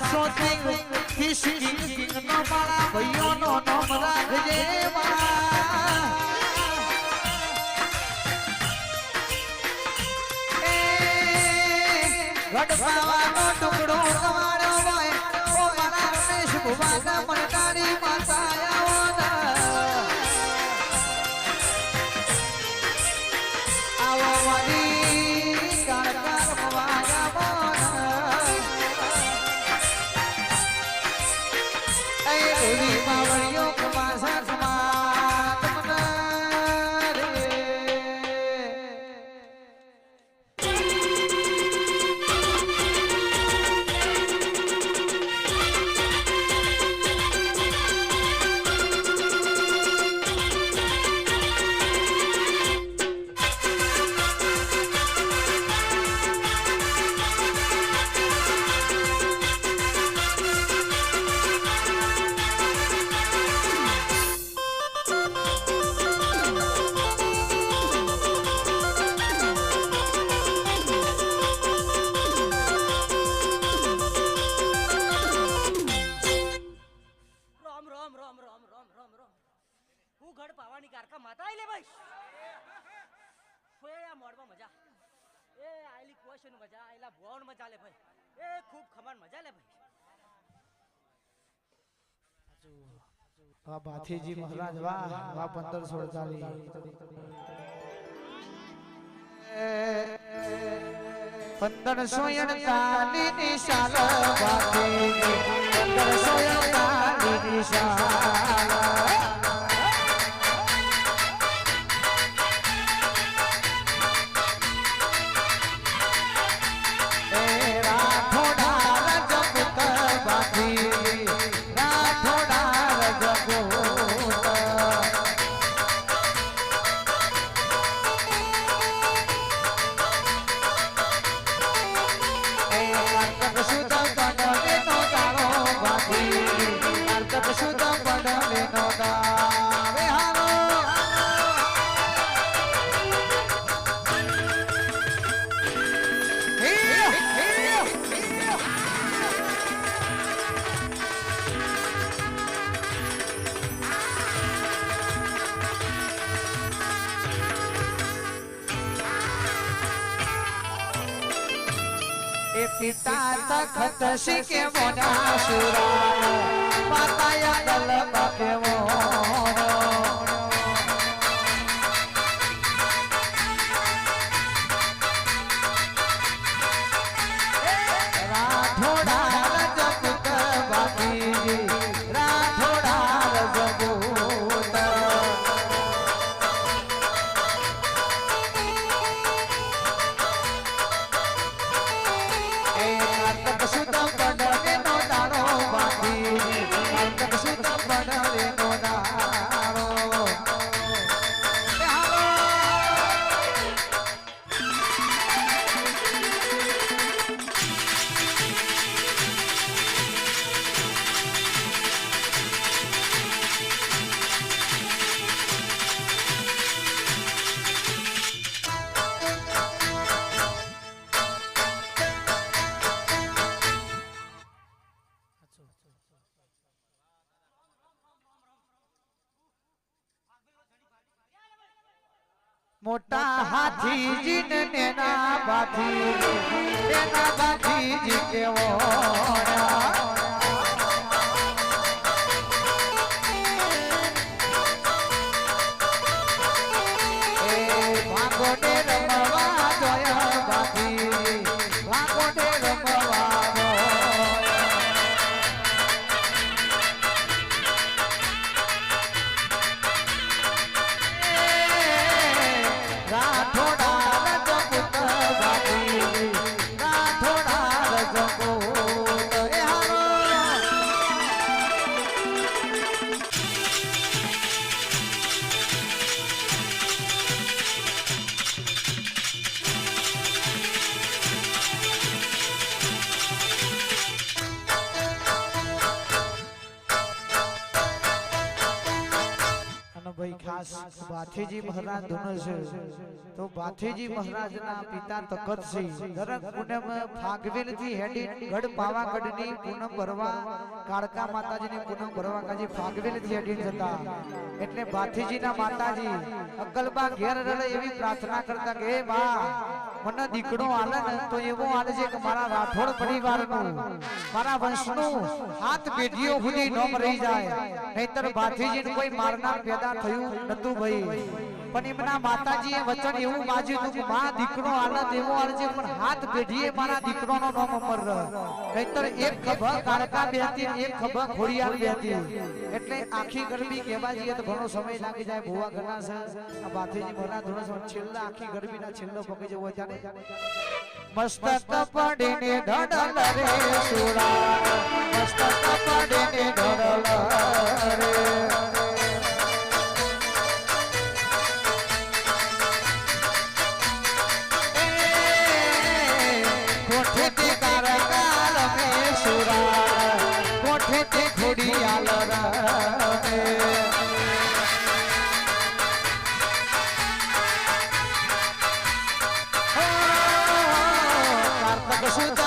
સાતસો કિંગ નો મારા ભાઈઓ નો નામ રાખજે ગઢપાવાનો ટુકડો તમારો હોય ઓ મારા રમેશ ભુવાના મણકારી માતા આવો મારી કાળકાર ભવાના એ દેવી માવળીઓ કમાસા સમાત મનારે ભાથીજી મહારાજ વાહ વાહ 1548 ની સાલ ભાથીજી 1548 ની સાલ પિતા તખત શીખે મોના સુરા માતાયા દલ બાપે મોનો રાઠોડા રજપૂત બાપીજી રાઠોડા રજપૂત મોટા હાથીજી ને નેના બાથીજી કેવો ભાગોને રમવા જોયા બાથીજી ભાગોને રમવા રાઠોડા રજપૂત ખાસ બાથીજી મહારાજ ધૂન છે તો બાથીજી મહારાજના પિતા તખતસિંહ દરેક પૂનમ ફાગવેલથી હેડી ગઢ પાવાગઢની પૂનમ ભરવા કાળકા માતાજીની પૂનમ ભરવા કાજી ફાગવેલથી હેડી જતા એટલે બાથીજીના માતાજી અક્કલબા ઘેર રડે એવી પ્રાર્થના કરતા કે હે બા મને દીકરો આલે ને તો એવો આલે છે કે મારા રાઠોડ પરિવારનું મારા વંશનું હાથ પેઢીઓ સુધી નોમ રહી જાય નહીતર બાથીજીને કોઈ મારનાર પેદા થયું નતું ભાઈ પણ એમના માતાજીએ વચન એવું બાજ્યું હતું કે માં દીકરો આલે એવો આલે છે પણ હાથ પેઢીએ મારા દીકરોનો નામ અમર રહે નહીતર એક ખભા કાળકા બેહતી એક ખભા ખોડિયાર બેહતી એટલે આખી ગરબી કહેવા જઈએ તો ઘણો સમય લાગી જાય ભુવા ઘણા છે આ બાથીજી મહારાજ ધોરણ છેલ્લા આખી ગરબીના છેલ્લો પગે જવો ત્યારે મસ્તક પડીને ધડલ રે સુરા મસ્તક પડીને ધડલ રે કોઠે કારગાલ મે સુરા કોઠે ખોડિયાલ રે સુત